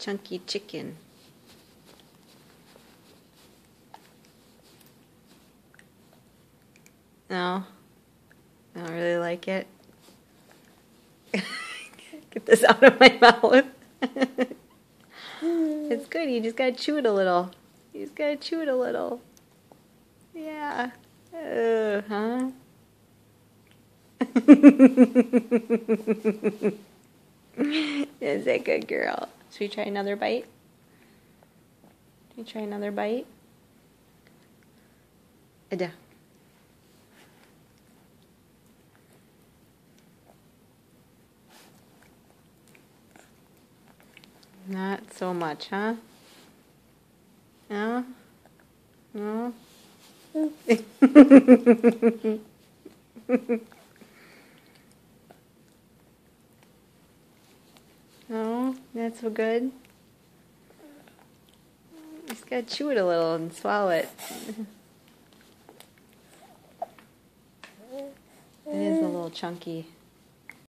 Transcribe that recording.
chunky chicken. No? I don't really like it. Get this out of my mouth. It's good, you just gotta chew it a little. You just gotta chew it a little. Yeah. Huh? Is a good girl. Should we try another bite? Should we try another bite? Ada. Not so much, huh? No? No? No? Not so good? You just gotta chew it a little and swallow it. It is a little chunky.